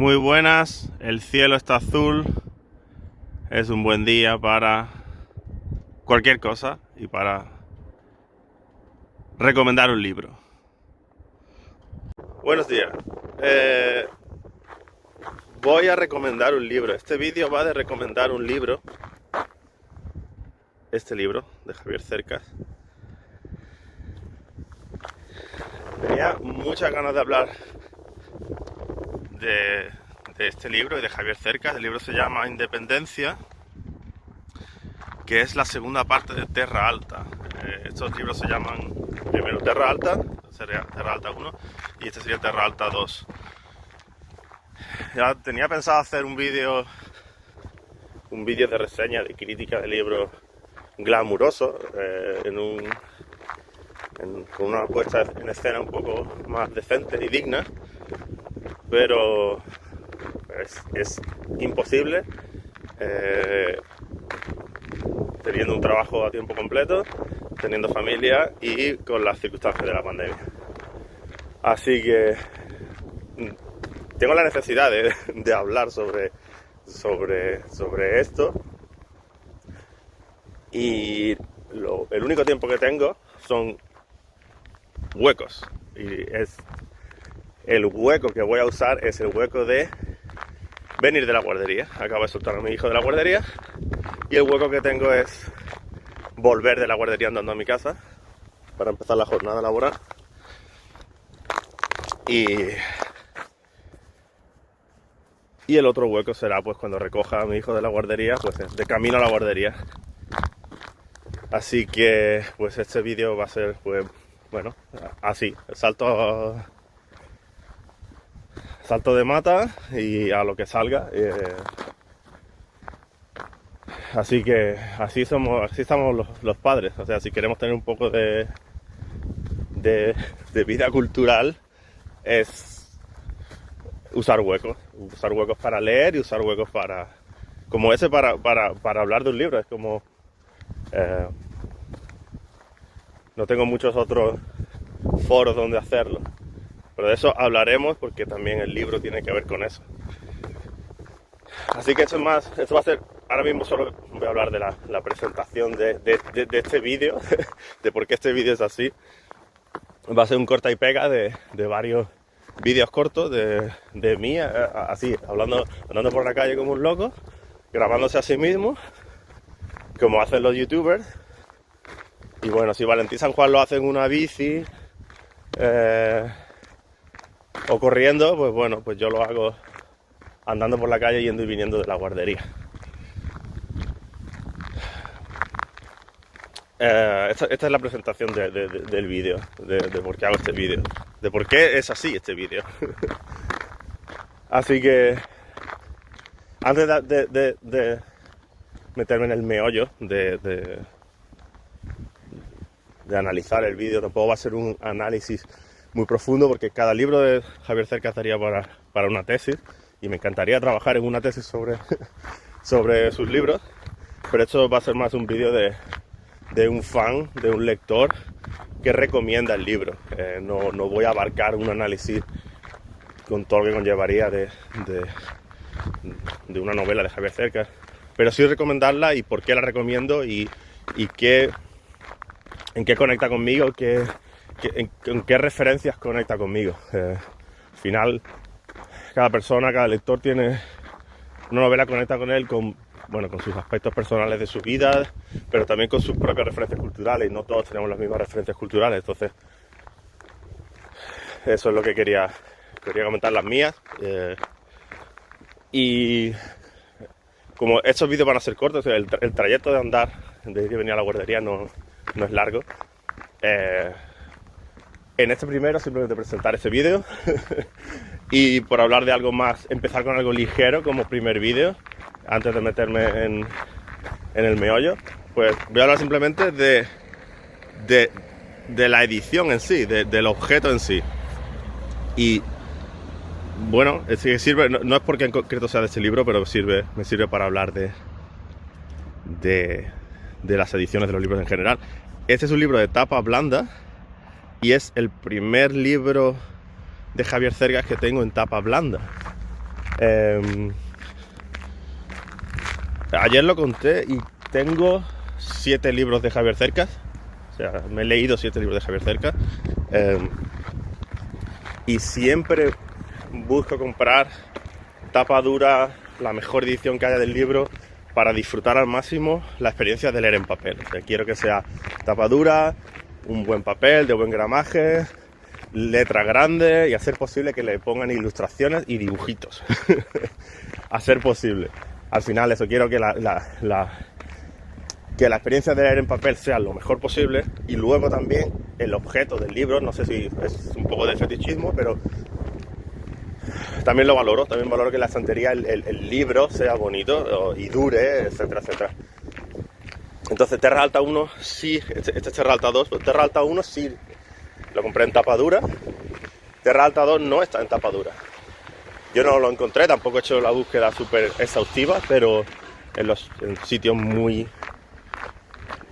Muy buenas, el cielo está azul, es un buen día para cualquier cosa y para recomendar un libro. Buenos días, voy a recomendar un libro. Este vídeo va de recomendar un libro. Este libro de Javier Cercas. Tenía muchas ganas de hablar de este libro y de Javier Cercas. El libro se llama Independencia, que es la segunda parte de Terra Alta. Estos libros se llaman primero Terra Alta, sería Terra Alta 1, y este sería Terra Alta 2. Ya tenía pensado hacer un vídeo de reseña, de crítica de libros glamuroso, con una puesta en escena un poco más decente y digna, pero es imposible, teniendo un trabajo a tiempo completo, teniendo familia y con las circunstancias de la pandemia. Así que tengo la necesidad de hablar sobre esto, y el único tiempo que tengo son huecos, y el hueco que voy a usar es el hueco de venir de la guardería. Acabo de soltar a mi hijo de la guardería y el hueco que tengo es volver de la guardería andando a mi casa para empezar la jornada laboral. Y el otro hueco será pues cuando recoja a mi hijo de la guardería, pues de camino a la guardería. Así que pues este vídeo va a ser, pues bueno, así, salto de mata y a lo que salga. Así que así estamos los padres. O sea, si queremos tener un poco de vida cultural, es usar huecos para leer y usar huecos como ese para hablar de un libro. Es como no tengo muchos otros foros donde hacerlo, pero de eso hablaremos porque también el libro tiene que ver con eso. Así que esto va a ser, ahora mismo solo voy a hablar de la presentación de este vídeo, de por qué este vídeo es así. Va a ser un corta y pega de varios vídeos cortos de mí, así, andando por la calle como un loco, grabándose a sí mismo, como hacen los youtubers. Y bueno, si Valentín San Juan lo hace en una bici o corriendo, pues bueno, pues yo lo hago andando por la calle, yendo y viniendo de la guardería. Esta es la presentación del vídeo, de por qué hago este vídeo, de por qué es así este vídeo. Así que antes de meterme en el meollo de analizar el vídeo, tampoco va a ser un análisis muy profundo, porque cada libro de Javier Cercas daría para una tesis, y me encantaría trabajar en una tesis sobre sus libros, pero esto va a ser más un vídeo de un fan, de un lector que recomienda el libro. No voy a abarcar un análisis con todo lo que conllevaría de una novela de Javier Cercas, pero sí recomendarla y por qué la recomiendo y en qué conecta conmigo, en qué referencias conecta conmigo. Al final, cada persona, cada lector tiene una novela, conecta con él con sus aspectos personales de su vida, pero también con sus propias referencias culturales, y no todos tenemos las mismas referencias culturales. Entonces, eso es lo que quería comentar, las mías. Y como estos vídeos van a ser cortos, el trayecto de andar, de ir y venir a la guardería no es largo. En este primero simplemente presentar este vídeo y por hablar de algo más, empezar con algo ligero como primer vídeo, antes de meterme en el meollo, pues voy a hablar simplemente de la edición en sí, del objeto en sí. Y bueno, es que sirve, no es porque en concreto sea de este libro, pero me sirve para hablar de las ediciones de los libros en general. Este es un libro de tapa blanda y es el primer libro de Javier Cercas que tengo en tapa blanda. Ayer lo conté y tengo 7 libros de Javier Cercas. O sea, me he leído 7 libros de Javier Cercas. Y siempre busco comprar tapa dura, la mejor edición que haya del libro, para disfrutar al máximo la experiencia de leer en papel. O sea, quiero que sea tapa dura, un buen papel, de buen gramaje, letra grande y a ser posible que le pongan ilustraciones y dibujitos. A ser posible. Al final eso, quiero que que la experiencia de leer en papel sea lo mejor posible, y luego también el objeto del libro, no sé si es un poco de fetichismo, pero también lo valoro, que en la estantería el libro sea bonito y dure, etcétera, etcétera. Entonces Terra Alta 1 sí, este es Terra Alta 2, pero Terra Alta 1 sí lo compré en tapa dura. Terra Alta 2 no está en tapa dura. Yo no lo encontré, tampoco he hecho la búsqueda súper exhaustiva, pero en sitios muy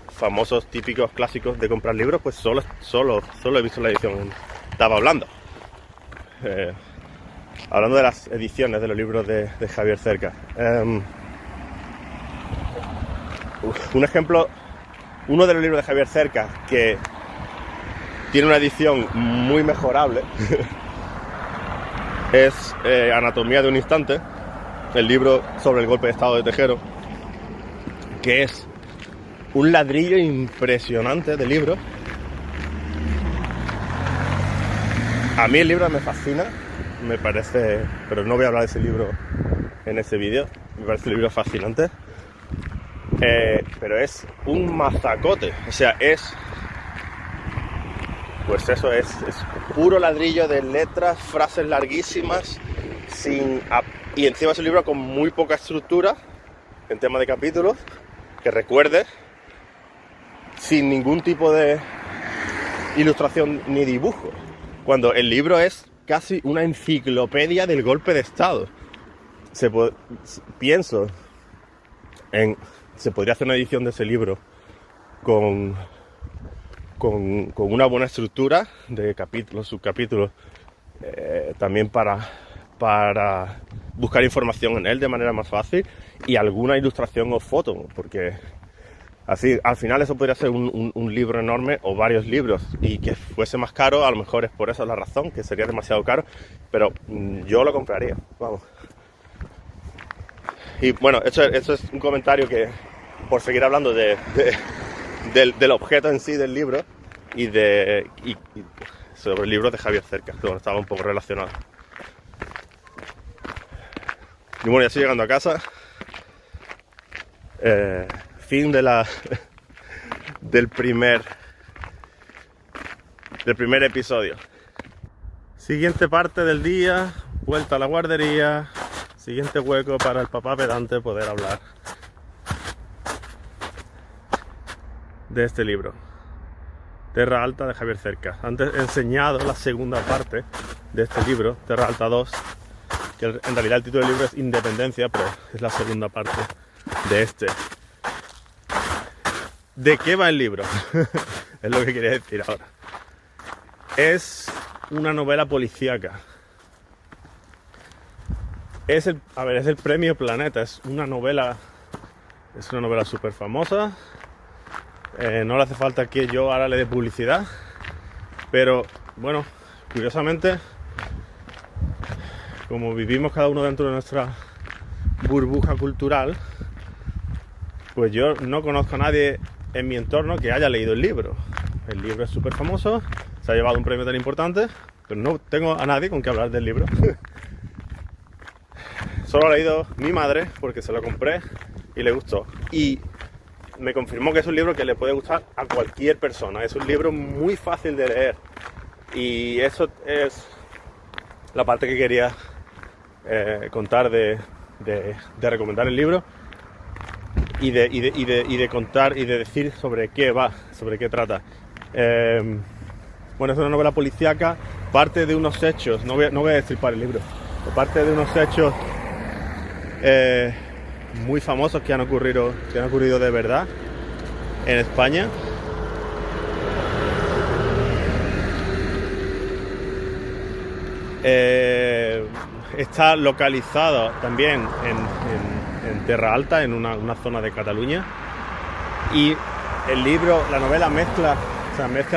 famosos, típicos, clásicos de comprar libros, pues solo he visto la edición en tapa blanda. Hablando de las ediciones de los libros de Javier Cercas. Un ejemplo, uno de los libros de Javier Cercas que tiene una edición muy mejorable es Anatomía de un instante, el libro sobre el golpe de estado de Tejero, que es un ladrillo impresionante de libro. A mí el libro me fascina, me parece, pero no voy a hablar de ese libro en este vídeo, me parece el libro fascinante, pero es un mazacote, o sea, pues eso es puro ladrillo de letras, frases larguísimas, y encima es un libro con muy poca estructura en tema de capítulos, que recuerde, sin ningún tipo de ilustración ni dibujo, cuando el libro es casi una enciclopedia del golpe de estado. Pienso se podría hacer una edición de ese libro con una buena estructura de capítulos, subcapítulos, también para buscar información en él de manera más fácil, y alguna ilustración o foto, porque así al final eso podría ser un libro enorme o varios libros, y que fuese más caro. A lo mejor es por eso la razón, que sería demasiado caro, pero yo lo compraría, vamos. Y bueno, esto es un comentario que, por seguir hablando del objeto en sí del libro, y sobre el libro de Javier Cercas, que estaba un poco relacionado. Y bueno, ya estoy llegando a casa. Fin del primer episodio. Siguiente parte del día, vuelta a la guardería, siguiente hueco para el papá pedante poder hablar de este libro, Terra Alta de Javier Cercas. Antes he enseñado la segunda parte de este libro, Terra Alta 2, que en realidad el título del libro es Independencia, pero es la segunda parte de este. ¿De qué va el libro? Es lo que quería decir ahora. Es una novela policíaca. Es el premio Planeta. Es una novela súper famosa. No le hace falta que yo ahora le dé publicidad, pero bueno, curiosamente, como vivimos cada uno dentro de nuestra burbuja cultural, pues yo no conozco a nadie en mi entorno que haya leído el libro. El libro es súper famoso, se ha llevado un premio tan importante, pero no tengo a nadie con que hablar del libro. Solo ha leído mi madre, porque se lo compré y le gustó. Y me confirmó que es un libro que le puede gustar a cualquier persona. Es un libro muy fácil de leer. Y eso es la parte que quería contar de recomendar el libro. Y de contar y de decir sobre qué va, sobre qué trata. Bueno, es una novela policíaca, parte de unos hechos, no voy a destripar el libro, parte de unos hechos muy famosos que han ocurrido de verdad en España. está localizado también en Terra Alta, en una zona de Cataluña. Y el libro, la novela mezcla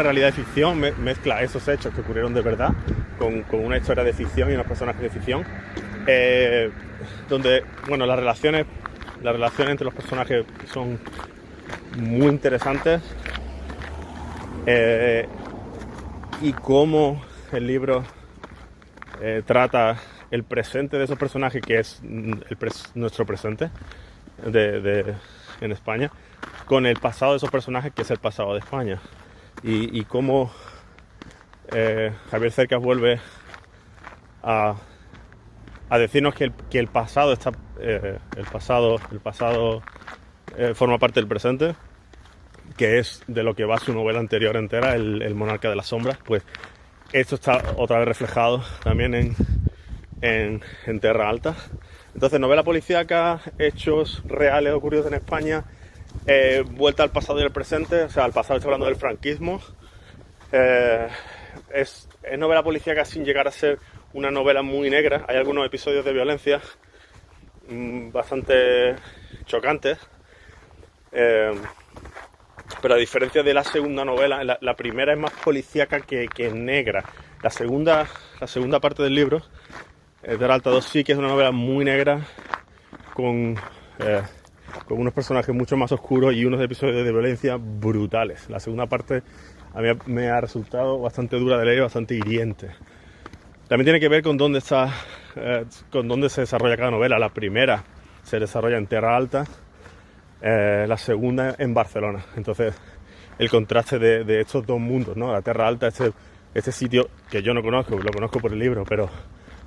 realidad y ficción, mezcla esos hechos que ocurrieron de verdad con una historia de ficción y unos personajes de ficción, donde, bueno, las relaciones entre los personajes son muy interesantes, y cómo el libro trata el presente de esos personajes, que es nuestro presente en España, con el pasado de esos personajes, que es el pasado de España. Y cómo Javier Cercas vuelve a decirnos que el pasado está forma parte del presente, que es de lo que va su novela anterior entera, el Monarca de las Sombras. Pues esto está otra vez reflejado también en Terra Alta. Entonces, novela policíaca, hechos reales ocurridos en España, vuelta al pasado y al presente. O sea, al pasado estoy hablando del franquismo. Es novela policíaca sin llegar a ser una novela muy negra. Hay algunos episodios de violencia bastante chocantes, pero a diferencia de la segunda novela, la primera es más policíaca que negra. La segunda parte del libro, Terra Alta 2, sí que es una novela muy negra, con unos personajes mucho más oscuros y unos episodios de violencia brutales. La segunda parte a mí me ha resultado bastante dura de leer, bastante hiriente. También tiene que ver con dónde se desarrolla cada novela. La primera se desarrolla en Terra Alta, la segunda en Barcelona. Entonces, el contraste de estos dos mundos, ¿no? La Terra Alta, este sitio que yo no conozco, lo conozco por el libro, pero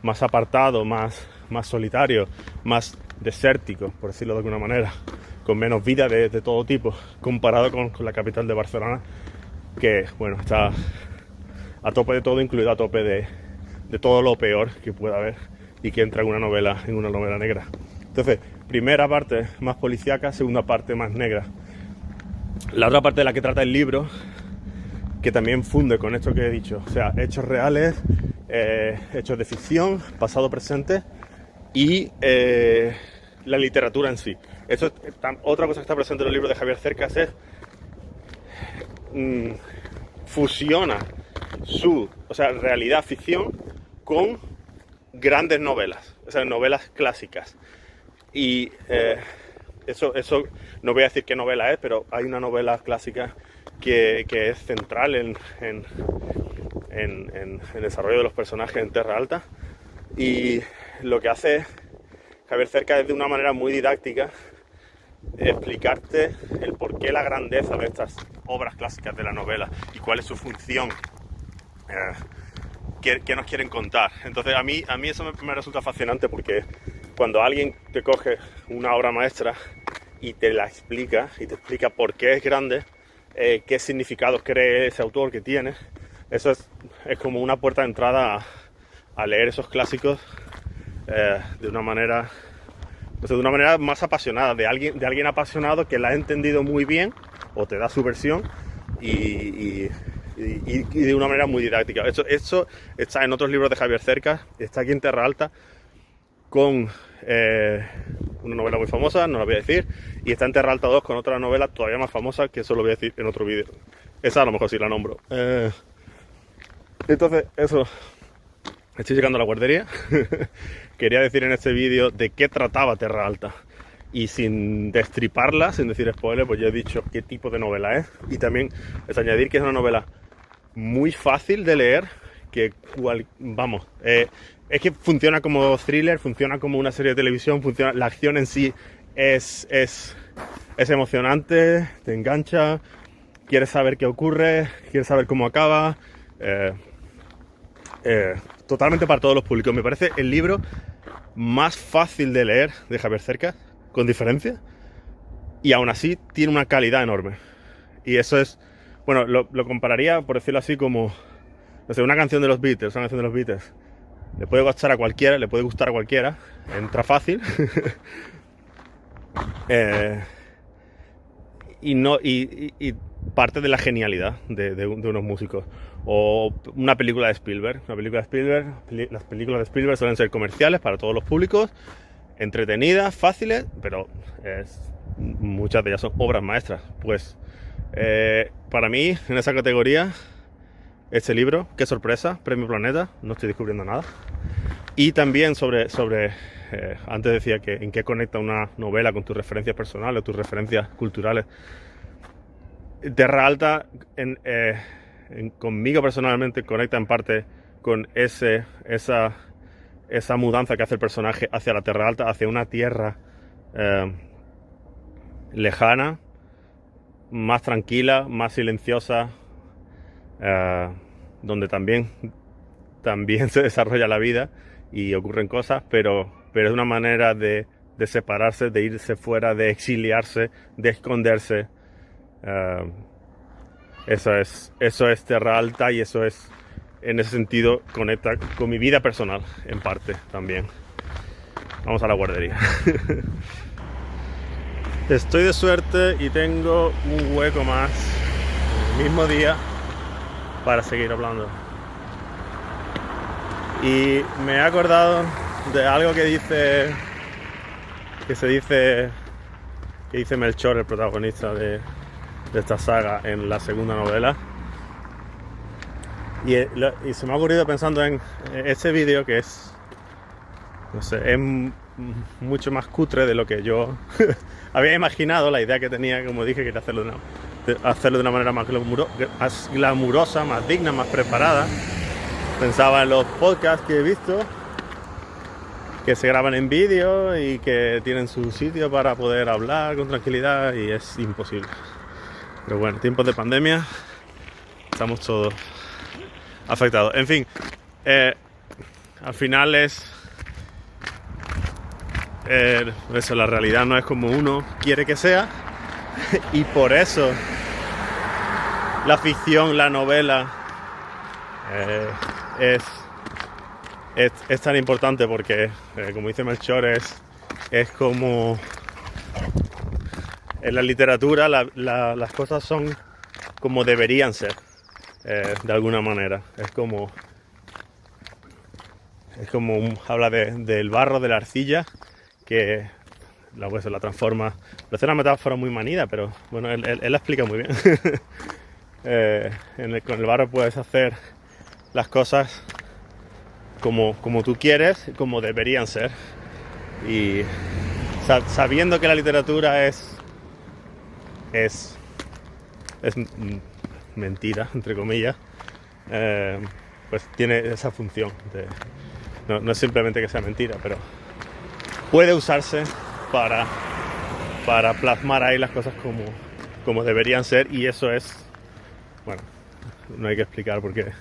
más apartado, más solitario, más desértico, por decirlo de alguna manera, con menos vida de todo tipo, comparado con la capital de Barcelona, que, bueno, está a tope de todo, incluido a tope de todo lo peor que pueda haber y que entra en una novela negra. Entonces, primera parte más policíaca, segunda parte más negra. La otra parte de la que trata el libro, que también funde con esto que he dicho, o sea, hechos reales, hechos de ficción, pasado, presente, y la literatura en sí. Eso, otra cosa que está presente en los libros de Javier Cercas es fusiona su realidad, ficción, con grandes novelas, o sea, novelas clásicas. Y eso no voy a decir qué novela es, pero hay una novela clásica que es central en el desarrollo de los personajes en Terra Alta. Y lo que hace Javier Cercas es, de una manera muy didáctica, explicarte el porqué, la grandeza de estas obras clásicas de la novela y cuál es su función, qué nos quieren contar. Entonces a mí eso me resulta fascinante, porque cuando alguien te coge una obra maestra y te la explica, y te explica por qué es grande, qué significados cree ese autor que tiene, eso es como una puerta de entrada a leer esos clásicos de una manera más apasionada, de alguien apasionado que la ha entendido muy bien, o te da su versión, y de una manera muy didáctica. Eso está en otros libros de Javier Cercas, está aquí en Terra Alta, con una novela muy famosa, no la voy a decir, y está en Terra Alta 2 con otra novela todavía más famosa, que eso lo voy a decir en otro vídeo. Esa a lo mejor sí la nombro. Entonces, eso. Estoy llegando a la guardería. Quería decir en este vídeo de qué trataba Terra Alta. Y sin destriparla, sin decir spoiler, pues ya he dicho qué tipo de novela es. Y también es añadir que es una novela muy fácil de leer, que es que funciona como thriller, funciona como una serie de televisión, la acción en sí es emocionante, te engancha, quieres saber qué ocurre, quieres saber cómo acaba. Totalmente para todos los públicos. Me parece el libro más fácil de leer de Javier Cercas, con diferencia, y aún así tiene una calidad enorme. Y eso es, bueno, lo compararía, por decirlo así, como, no sé, una canción de los Beatles. Una canción de los Beatles le puede gustar a cualquiera, entra fácil. Y parte de la genialidad de unos músicos. O una película de Spielberg. Las películas de Spielberg suelen ser comerciales para todos los públicos, entretenidas, fáciles, pero muchas de ellas son obras maestras. Pues para mí, en esa categoría, este libro, qué sorpresa, Premio Planeta, no estoy descubriendo nada. Y también sobre antes decía que en qué conecta una novela con tus referencias personales, tus referencias culturales. Terra Alta, conmigo personalmente, conecta en parte con esa mudanza que hace el personaje hacia la Terra Alta, hacia una tierra lejana, más tranquila, más silenciosa, donde también se desarrolla la vida y ocurren cosas, pero es una manera de separarse, de irse fuera, de exiliarse, de esconderse. Eso es Terra Alta, y eso es, en ese sentido, conecta con mi vida personal, en parte también. Vamos a la guardería. Estoy de suerte y tengo un hueco más el mismo día para seguir hablando. Y me he acordado de algo que dice Melchor, el protagonista de esta saga, en la segunda novela. Y se me ha ocurrido pensando en ese vídeo, que es, no sé, es mucho más cutre de lo que yo había imaginado. La idea que tenía, como dije, quería hacerlo de una manera más glamurosa, más digna, más preparada. Pensaba en los podcasts que he visto, que se graban en vídeo y que tienen su sitio para poder hablar con tranquilidad, y es imposible. Pero bueno, tiempos de pandemia, estamos todos afectados. En fin, al final eso, la realidad no es como uno quiere que sea, y por eso la ficción, la novela, es tan importante, porque como dice Melchor, es como en la literatura las cosas son como deberían ser, de alguna manera. Es como habla del barro, de la arcilla, que la transforma. Parece una metáfora muy manida, pero bueno, él la explica muy bien. Con el barro puedes hacer las cosas como tú quieres, como deberían ser. Y sabiendo que la literatura es mentira, entre comillas, pues tiene esa función no es simplemente que sea mentira, pero puede usarse para plasmar ahí las cosas como deberían ser. Y eso es, bueno, no hay que explicar, porque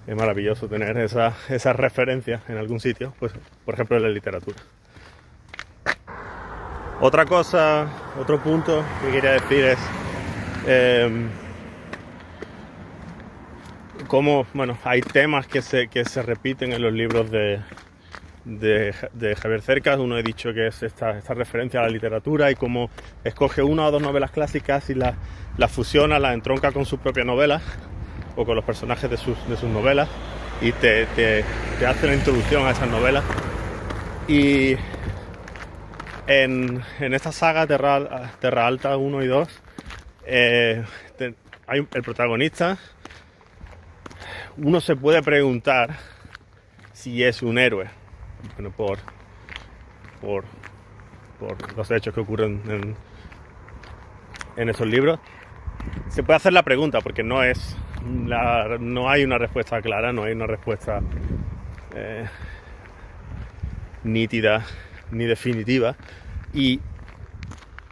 es maravilloso tener esa referencia en algún sitio, pues por ejemplo en la literatura. Otra cosa, otro punto que quería decir es cómo, bueno, hay temas que se repiten en los libros de Javier Cercas. Uno he dicho que es esta referencia a la literatura, y cómo escoge una o dos novelas clásicas y las fusiona, las entronca con sus propias novelas o con los personajes de sus novelas, y te hace la introducción a esas novelas. Y en esta saga Terra Alta 1 y 2 hay el protagonista. Uno se puede preguntar si es un héroe, bueno, por los hechos que ocurren en esos libros. Se puede hacer la pregunta, porque no hay una respuesta clara, no hay una respuesta nítida ni definitiva, y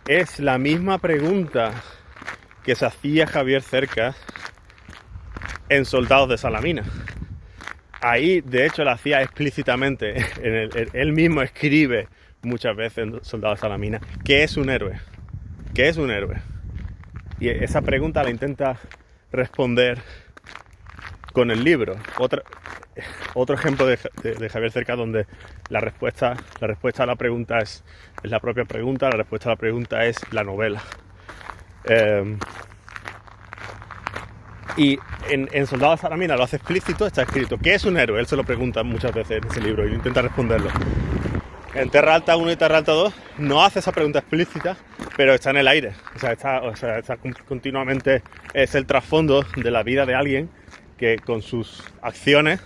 es la misma pregunta que se hacía Javier Cercas en Soldados de Salamina. Ahí, de hecho, la hacía explícitamente. Él mismo escribe muchas veces en Soldados de Salamina: ¿qué es un héroe? ¿Qué es un héroe? Y esa pregunta la intenta responder con el libro. Otro ejemplo de Javier Cercas, donde la respuesta a la pregunta es la propia pregunta, la respuesta a la pregunta es la novela. Y en Soldados de Salamina lo hace explícito, está escrito ¿qué es un héroe? Él se lo pregunta muchas veces en ese libro y intenta responderlo. En Terra Alta 1 y Terra Alta 2 no hace esa pregunta explícita, pero está en el aire. Está continuamente, es el trasfondo de la vida de alguien que con sus acciones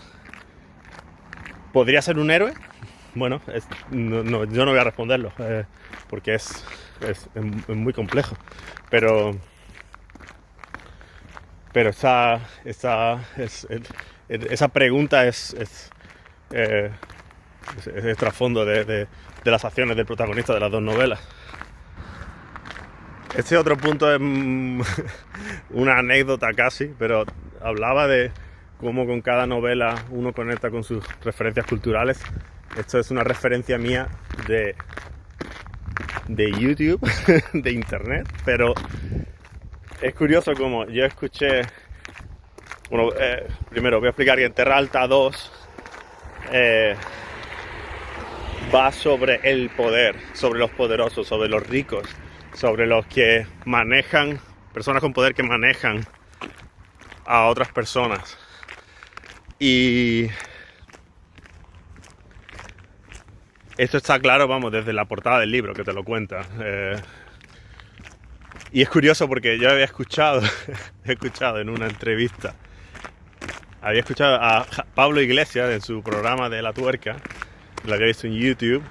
podría ser un héroe. Bueno, yo no voy a responderlo, porque es muy complejo. Pero esa pregunta es el trasfondo de las acciones del protagonista de las dos novelas. Este otro punto es una anécdota casi, pero hablaba de cómo con cada novela uno conecta con sus referencias culturales. Esto es una referencia mía de YouTube, de internet, pero es curioso como yo escuché... Bueno, primero voy a explicar que en Terra Alta 2 va sobre el poder, sobre los poderosos, sobre los ricos, sobre los que manejan, personas con poder que manejan a otras personas. Y esto está claro, vamos, desde la portada del libro que te lo cuenta. Y es curioso porque yo había escuchado en una entrevista, había escuchado a Pablo Iglesias en su programa de La Tuerca, lo había visto en YouTube,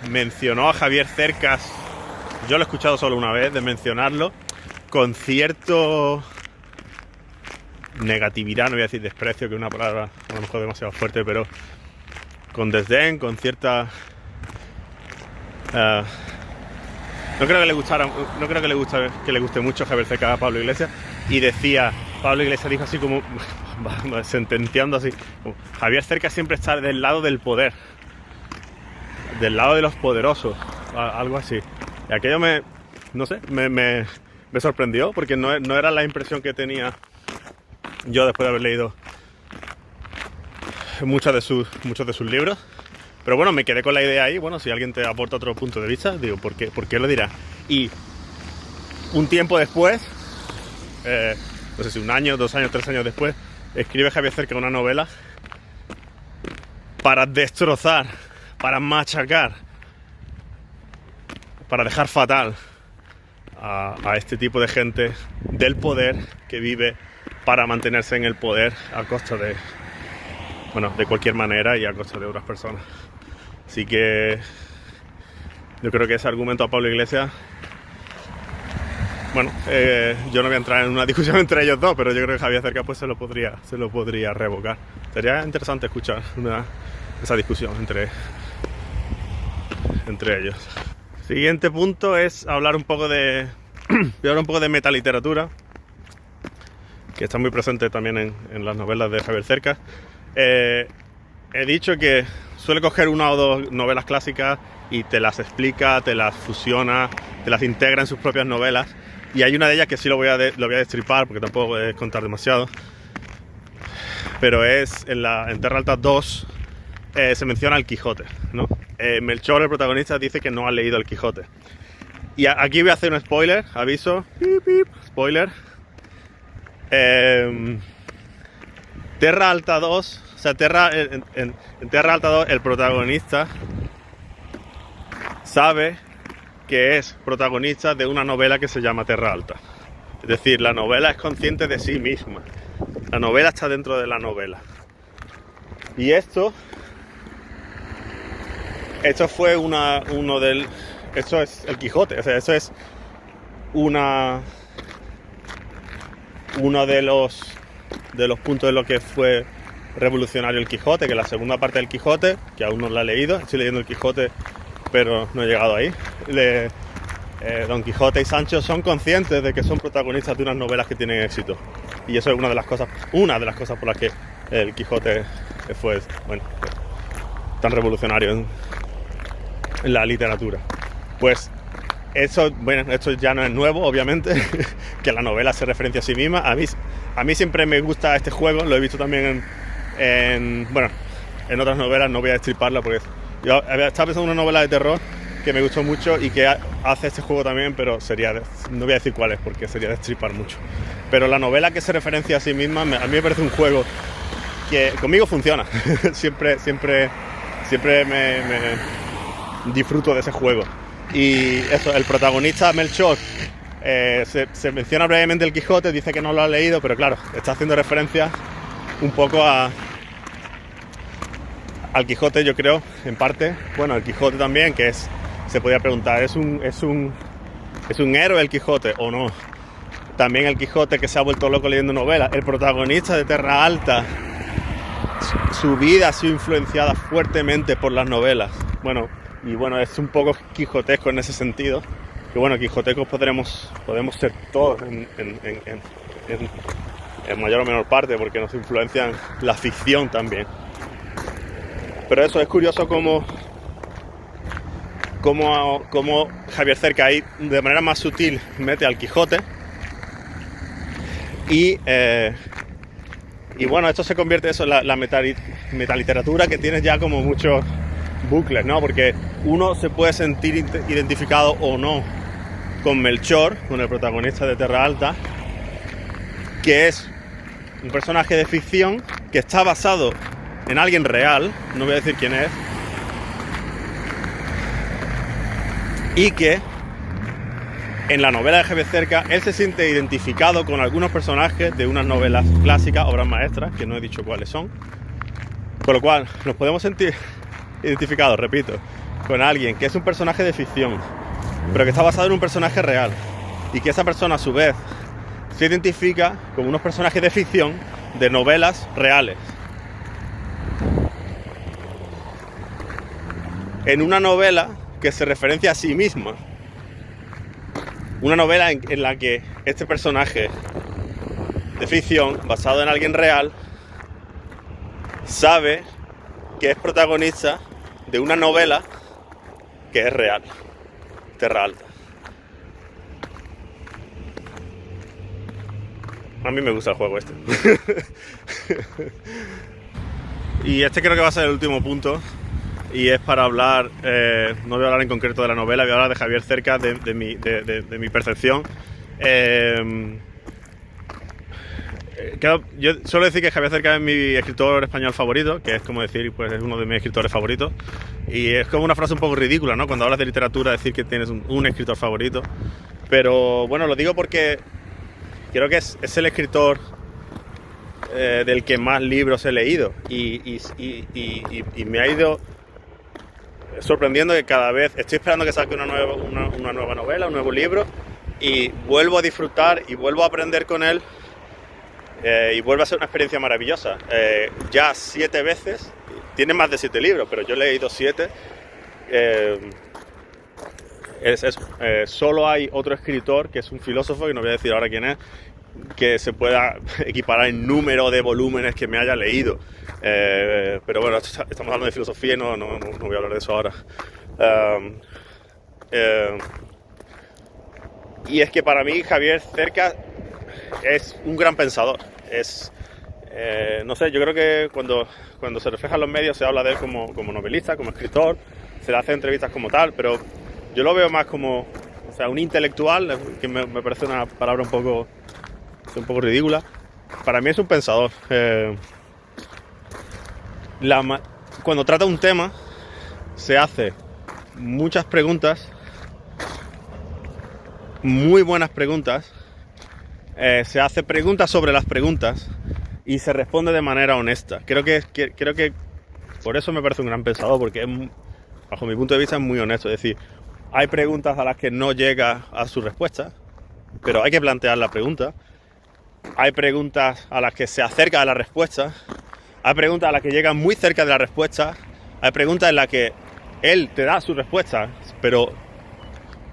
mencionó a Javier Cercas, yo lo he escuchado solo una vez, de mencionarlo con cierto negatividad, no voy a decir desprecio, que es una palabra a lo mejor demasiado fuerte, pero con desdén, con cierta... no creo que le guste mucho Javier Cercas a Pablo Iglesias, y decía, Pablo Iglesias dijo así como, sentenciando así, como, Javier Cercas siempre está del lado del poder, del lado de los poderosos, algo así. Y aquello me sorprendió, porque no era la impresión que tenía yo después de haber leído muchos de sus libros. Pero bueno, me quedé con la idea ahí. Bueno, si alguien te aporta otro punto de vista, digo, ¿por qué lo dirá? Y un tiempo después, no sé si 1 año, 2 años, 3 años después, escribe Javier Cercas una novela para destrozar, para machacar, para dejar fatal a este tipo de gente del poder que vive para mantenerse en el poder a costa de cualquier manera y a costa de otras personas. Así que yo creo que ese argumento a Pablo Iglesias, bueno, yo no voy a entrar en una discusión entre ellos dos, pero yo creo que Javier Cercas pues se lo podría revocar. Sería interesante escuchar esa discusión entre ellos. Siguiente punto es hablar un poco de metaliteratura, que está muy presente también en las novelas de Javier Cercas. He dicho que suele coger 1 o 2 novelas clásicas y te las explica, te las fusiona, te las integra en sus propias novelas. Y hay una de ellas que sí lo voy a destripar, porque tampoco voy a contar demasiado. Pero es en Terra Alta 2 se menciona el Quijote, ¿no? Melchor, el protagonista, dice que no ha leído el Quijote. Y aquí voy a hacer un spoiler, aviso, spoiler. Terra Alta 2, o sea, en Terra Alta 2 el protagonista sabe que es protagonista de una novela que se llama Terra Alta. Es decir, la novela es consciente de sí misma. La novela está dentro de la novela. Y esto fue esto es el Quijote, o sea, eso es uno de los puntos de lo que fue revolucionario el Quijote, que la segunda parte del Quijote, que aún no la he leído, estoy leyendo el Quijote pero no he llegado ahí. Don Quijote y Sancho son conscientes de que son protagonistas de unas novelas que tienen éxito, y eso es una de las cosas por las que el Quijote fue tan revolucionario en la literatura. Pues esto ya no es nuevo, obviamente, que la novela se referencia a sí misma. A mí siempre me gusta este juego, lo he visto también en otras novelas, no voy a destriparla porque yo estaba pensando en una novela de terror que me gustó mucho y que hace este juego también, pero no voy a decir cuál es porque sería destripar mucho. Pero la novela que se referencia a sí misma, a mí me parece un juego que conmigo funciona. siempre me disfruto de ese juego. Y eso, el protagonista Melchor, se menciona brevemente el Quijote, dice que no lo ha leído, pero claro, está haciendo referencia un poco al Quijote, yo creo, en parte. Bueno, el Quijote también, se podía preguntar, ¿es un héroe el Quijote o no? También el Quijote, que se ha vuelto loco leyendo novelas. El protagonista de Terra Alta, su vida ha sido influenciada fuertemente por las novelas. Bueno, es un poco quijotesco en ese sentido. Que bueno, quijotecos podemos ser todos en mayor o menor parte, porque nos influencian la ficción también. Pero eso, es curioso cómo Javier Cerca ahí, de manera más sutil, mete al Quijote. Y bueno, esto se convierte en la metaliteratura, que tiene ya como muchos bucles, ¿no? Porque uno se puede sentir identificado o no con Melchor, con el protagonista de Terra Alta, que es un personaje de ficción que está basado en alguien real, no voy a decir quién es, y que en la novela de Javier Cerca él se siente identificado con algunos personajes de unas novelas clásicas, obras maestras, que no he dicho cuáles son, con lo cual nos podemos sentir identificados, repito, con alguien que es un personaje de ficción, pero que está basado en un personaje real, y que esa persona a su vez se identifica con unos personajes de ficción de novelas reales. En una novela que se referencia a sí misma, una novela en la que este personaje de ficción, basado en alguien real, sabe que es protagonista de una novela que es real, Terra Alta. A mí me gusta el juego este. Y este creo que va a ser el último punto. Y es para hablar, no voy a hablar en concreto de la novela, voy a hablar de Javier Cerca, de mi percepción. Yo suelo decir que Javier Cerca es mi escritor español favorito, que es como decir, pues es uno de mis escritores favoritos. Y es como una frase un poco ridícula, ¿no? Cuando hablas de literatura, decir que tienes un escritor favorito. Pero bueno, lo digo porque creo que es el escritor del que más libros he leído. Y me ha ido sorprendiendo que cada vez estoy esperando que saque una nueva novela, un nuevo libro, y vuelvo a disfrutar y vuelvo a aprender con él, y vuelve a ser una experiencia maravillosa. Ya 7 veces, tiene más de 7 libros, pero yo he leído 7. Solo hay otro escritor, que es un filósofo, que no voy a decir ahora quién es, que se pueda equiparar en número de volúmenes que me haya leído. Pero bueno, estamos hablando de filosofía y no voy a hablar de eso ahora. Y es que para mí Javier Cerca es un gran pensador. No sé, yo creo que cuando se refleja en los medios se habla de él como novelista, como escritor, se le hace entrevistas como tal, pero yo lo veo más como, o sea, un intelectual, que me parece una palabra un poco ridícula. Para mí es un pensador. Cuando trata un tema, se hace muchas preguntas, muy buenas preguntas, se hace preguntas sobre las preguntas y se responde de manera honesta. Creo que por eso me parece un gran pensador, porque bajo mi punto de vista es muy honesto. Es decir, hay preguntas a las que no llega a su respuesta, pero hay que plantear la pregunta. Hay preguntas a las que se acerca a la respuesta. Hay preguntas a las que llegan muy cerca de la respuesta. Hay preguntas en las que él te da su respuesta, pero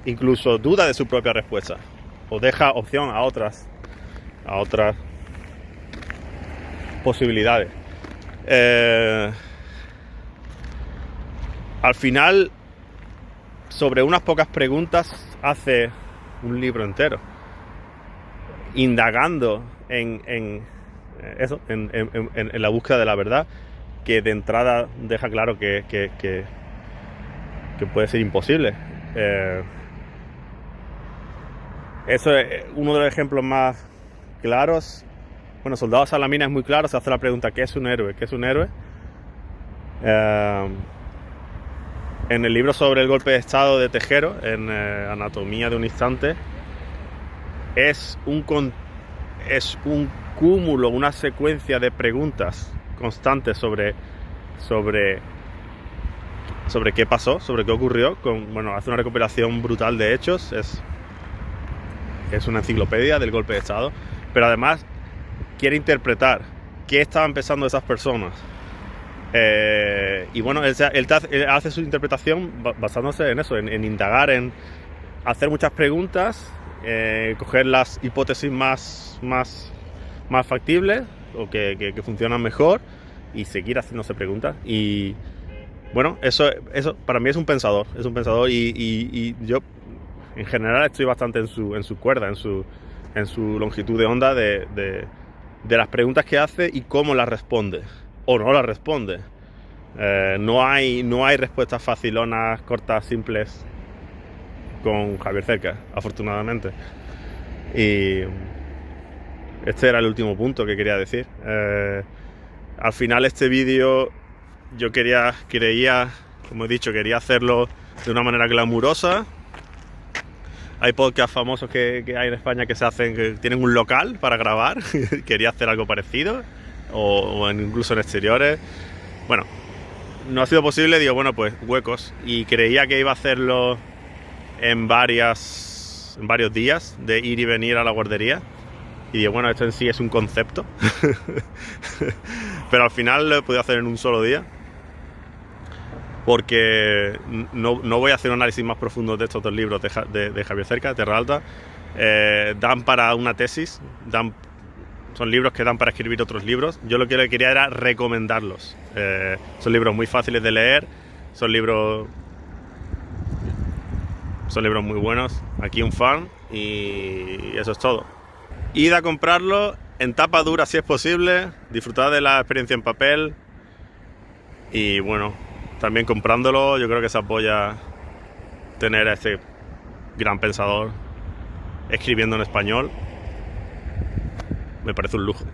incluso duda de su propia respuesta, o deja opción a otras posibilidades. Al final, sobre unas pocas preguntas, hace un libro entero, indagando en la búsqueda de la verdad, que de entrada deja claro que que puede ser imposible. Eso es uno de los ejemplos más claros. Bueno, Soldado Salamina es muy claro, se hace la pregunta: ¿qué es un héroe? ¿Qué es un héroe? En el libro sobre el golpe de estado de Tejero, en Anatomía de un instante, es un cúmulo, una secuencia de preguntas constantes sobre qué pasó, sobre qué ocurrió. Hace una recopilación brutal de hechos, es una enciclopedia del golpe de estado, pero además quiere interpretar qué estaban pensando esas personas. Y bueno, él hace su interpretación basándose en eso, en indagar, en hacer muchas preguntas, coger las hipótesis más factibles o que funcionan mejor y seguir haciéndose preguntas. Y bueno, eso para mí es un pensador, y yo en general estoy bastante en su cuerda, en su longitud de onda de las preguntas que hace y cómo las responde o no las responde. No hay respuestas facilonas, cortas, simples con Javier Cercas, afortunadamente. Y este era el último punto que quería decir. Al final este vídeo yo creía, como he dicho, quería hacerlo de una manera glamurosa. Hay podcasts famosos que hay en España que tienen un local para grabar. Quería hacer algo parecido, o incluso en exteriores. Bueno, no ha sido posible, digo, bueno, pues huecos. Y creía que iba a hacerlo en varios días de ir y venir a la guardería. Y digo, bueno, esto en sí es un concepto. Pero al final lo he podido hacer en un solo día. Porque no voy a hacer un análisis más profundo de estos dos libros de Javier Cercas, Terra Alta. Dan para una tesis, son libros que dan para escribir otros libros. Yo lo que quería era recomendarlos. Son libros muy fáciles de leer, son libros muy buenos. Aquí un fan, y eso es todo. Id a comprarlo en tapa dura si es posible, disfrutad de la experiencia en papel, y bueno, también comprándolo yo creo que se apoya tener a este gran pensador escribiendo en español. Me parece un lujo.